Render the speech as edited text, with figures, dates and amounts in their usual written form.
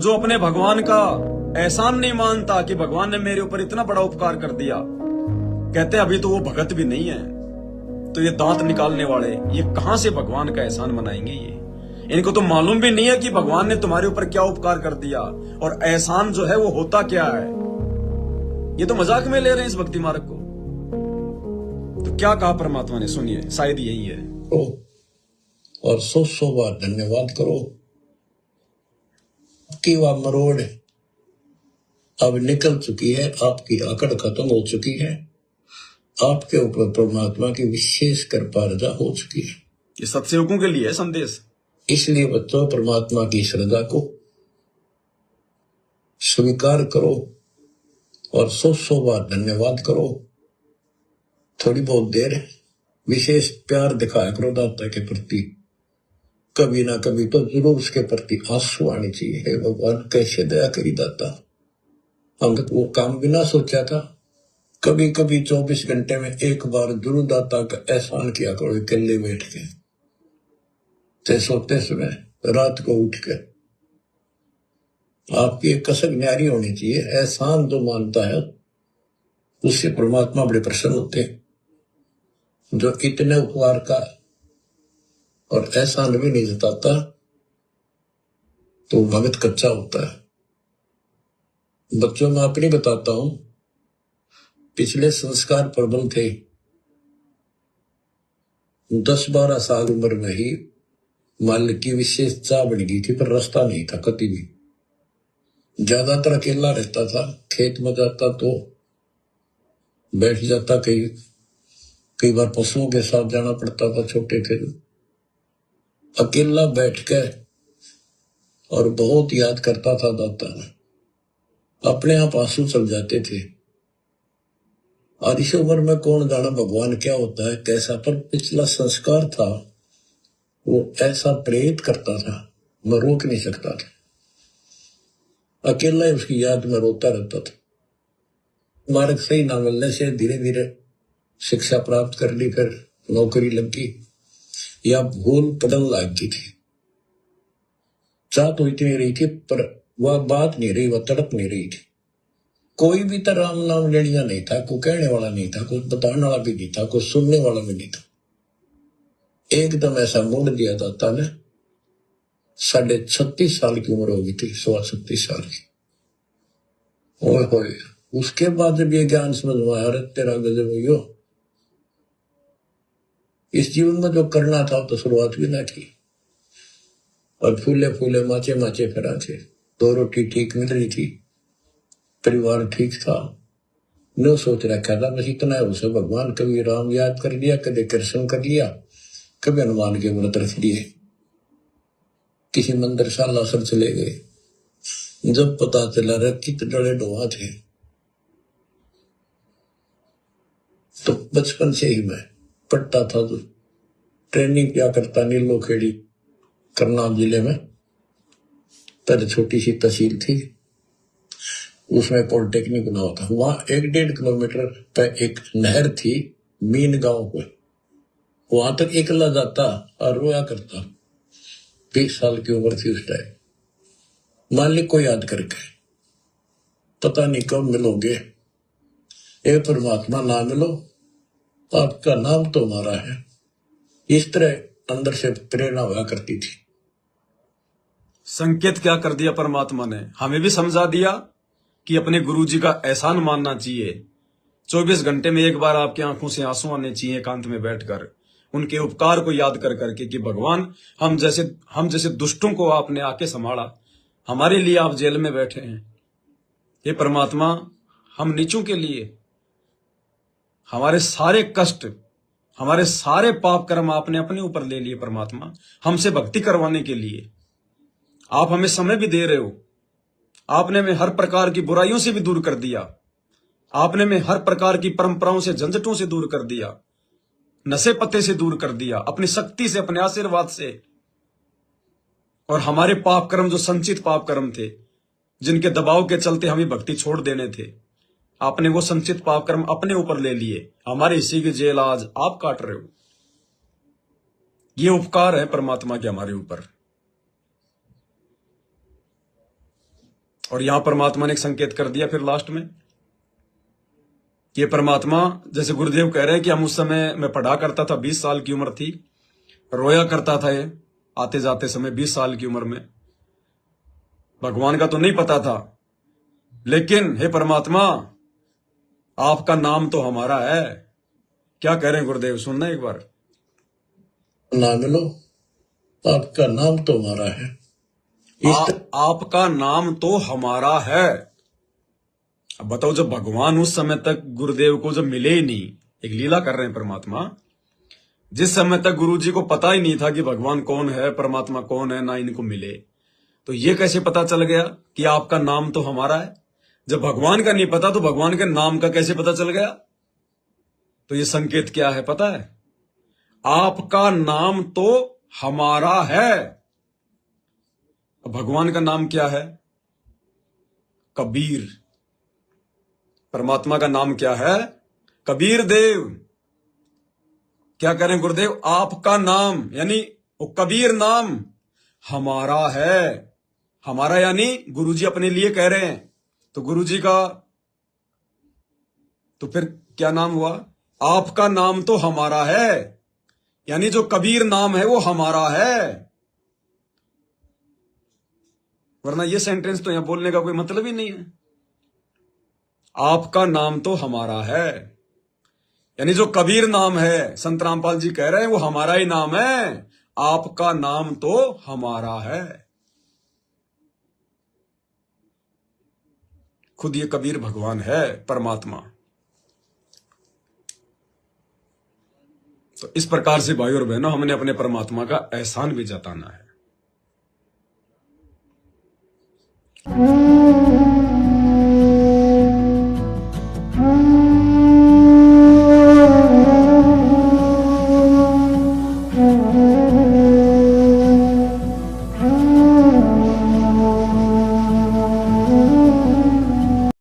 जो अपने भगवान का एहसान नहीं मानता कि भगवान ने मेरे ऊपर इतना बड़ा उपकार कर दिया, कहते अभी तो वो भगत भी नहीं है, तो ये दांत निकालने वाले ये कहां से भगवान का एहसान मनाएंगे? ये इनको तो मालूम भी नहीं है कि भगवान ने तुम्हारे ऊपर क्या उपकार कर दिया और एहसान जो है वो होता क्या है। ये तो मजाक में ले रहे हैं इस भक्ति मार्ग को। तो क्या कहा परमात्मा ने, सुनिए, शायद यही है। और 100 बार धन्यवाद करो कि वह मरोड़ अब निकल चुकी है, आपकी आकड़ खत्म हो चुकी है, आपके ऊपर परमात्मा की विशेष कृपा रजा हो चुकी है। ये सत्सेवकों के लिए है संदेश। इसलिए बच्चों, परमात्मा की श्रद्धा को स्वीकार करो और 100 बार धन्यवाद करो। थोड़ी बहुत देर विशेष प्यार दिखाया करो दाता के प्रति, कभी ना कभी तो जरूर उसके प्रति आंसू आने चाहिए। हे भगवान, कैसे दया करी दाता, हम तो वो काम बिना सोचा था। कभी कभी 24 घंटे में एक बार जरूर दाता का एहसान किया करो, अकेले बैठ के, चाहे सोते समय, रात को उठ के। आपकी एक कसक न्यारी होनी चाहिए। एहसान जो मानता है उससे परमात्मा बड़े प्रसन्न होते हैं। जो इतने उपकार का और एहसान भी नहीं जताता तो भगत कच्चा होता है। बच्चों में अपनी बताता हूं, पिछले संस्कार प्रबल थे। 10-12 साल उम्र में ही मालिक की विशेष चाह बढ़ गई थी, पर रास्ता नहीं था कभी भी। ज्यादातर अकेला रहता था, खेत में जाता तो बैठ जाता, कई बार पशुओं के साथ जाना पड़ता था, छोटे थे तो। अकेला बैठ के और बहुत याद करता था दाता, अपने आप आंसू चल जाते थे। और इस उम्र में कौन जाना भगवान क्या होता है कैसा, पर पिछला संस्कार था वो ऐसा प्रेरित करता था, मैं रोक नहीं सकता था। अकेला ही उसकी याद में रोता रहता था। मार्ग सही ना मिलने से धीरे धीरे शिक्षा प्राप्त कर ली, फिर नौकरी लगी या भूल पड़न लग गई थी। चाह तो इतनी रही थी पर वह बात नहीं रही, वह तड़प नहीं रही थी। कोई भी तो राम नाम लेनिया नहीं था, कोई कहने वाला नहीं था, कोई बताने वाला भी नहीं था, कोई सुनने वाला भी नहीं था। एकदम ऐसा मोड़ दिया दाता ने। 36.5 साल की उम्र होगी थी, 36 साल की। ओए होए, उसके बाद जब ये ज्ञान समझ में आया, तेरा गजब हो, इस जीवन में जो करना था तो शुरुआत भी ना की। और फूले फूले माचे माचे फिरा थे। 2 रोटी ठीक मिल रही थी, परिवार ठीक था। न सोच रखा था बस इतना है उसे भगवान, कभी राम याद कर लिया, कभी कृष्ण कर लिया, कभी हनुमान के व्रत रख लिए, किसी मंदिर सालासर चले गए। जब पता चला रखी तो डरे डोहा थे। तो बचपन से ही मैं पढ़ता था, तो ट्रेनिंग क्या करता नीलो खेड़ी करनाल जिले में। पहले छोटी सी तहसील थी, उसमें पॉलिटेक्निक बना हुआ था। वहां 1-1.5 किलोमीटर पर एक नहर थी, मीन गांव को। वहां तक अकेला जाता और रोया करता। 20 साल की उम्र थी उस टाइम। मालिक को याद करके, पता नहीं कब मिलोगे, ए परमात्मा ना मिलो, आपका नाम तो हमारा है। इस तरह अंदर से प्रेरणा हुआ करती थी। संकेत क्या कर दिया परमात्मा ने, हमें भी समझा दिया कि अपने गुरुजी का एहसान मानना चाहिए। 24 घंटे में एक बार आपकी आंखों से आंसू आने चाहिए, एकांत में बैठकर उनके उपकार को याद कर करके कि भगवान, हम जैसे दुष्टों को आपने आके संभाला, हमारे लिए आप जेल में बैठे हैं। ये परमात्मा, हम नीचों के लिए हमारे सारे कष्ट, हमारे सारे पाप कर्म आपने अपने ऊपर ले लिए परमात्मा, हमसे भक्ति करवाने के लिए। आप हमें समय भी दे रहे हो। आपने हमें हर प्रकार की बुराइयों से भी दूर कर दिया। आपने हमें हर प्रकार की परंपराओं से, झंझटों से दूर कर दिया, नशे पत्ते से दूर कर दिया, अपनी शक्ति से, अपने आशीर्वाद से। और हमारे पाप कर्म, जो संचित पाप कर्म थे, जिनके दबाव के चलते हमें भक्ति छोड़ देने थे, आपने वो संचित पाप कर्म अपने ऊपर ले लिए। हमारे हिस्से की जेल आज आप काट रहे हो। ये उपकार है परमात्मा के हमारे ऊपर। और यहां परमात्मा ने एक संकेत कर दिया फिर लास्ट में कि ये परमात्मा, जैसे गुरुदेव कह रहे हैं कि हम उस समय मैं पढ़ा करता था, 20 साल की उम्र थी, रोया करता था ये आते जाते समय 20 साल की उम्र में, भगवान का तो नहीं पता था, लेकिन हे परमात्मा आपका नाम तो हमारा है। क्या कह रहे हैं गुरुदेव, सुनना एक बार। नाम लो, आपका नाम तो हमारा है। आपका नाम तो हमारा है। अब बताओ, जब भगवान उस समय तक गुरुदेव को जब मिले ही नहीं, एक लीला कर रहे हैं परमात्मा, जिस समय तक गुरु जी को पता ही नहीं था कि भगवान कौन है, परमात्मा कौन है, ना इनको मिले, तो ये कैसे पता चल गया कि आपका नाम तो हमारा है? जब भगवान का नहीं पता तो भगवान के नाम का कैसे पता चल गया? तो ये संकेत क्या है पता है? आपका नाम तो हमारा है। भगवान का नाम क्या है? कबीर। परमात्मा का नाम क्या है? कबीर देव। क्या कह रहे हैं गुरुदेव? आपका नाम यानी वो कबीर नाम हमारा है। हमारा यानी गुरुजी अपने लिए कह रहे हैं, तो गुरुजी का तो फिर क्या नाम हुआ? आपका नाम तो हमारा है, यानी जो कबीर नाम है वो हमारा है। वरना ये सेंटेंस तो यहां बोलने का कोई मतलब ही नहीं है। आपका नाम तो हमारा है, यानी जो कबीर नाम है, संत रामपाल जी कह रहे हैं वो हमारा ही नाम है। आपका नाम तो हमारा है। खुद ये कबीर भगवान है, परमात्मा। तो इस प्रकार से भाई और बहनों, हमने अपने परमात्मा का एहसान भी जताना है।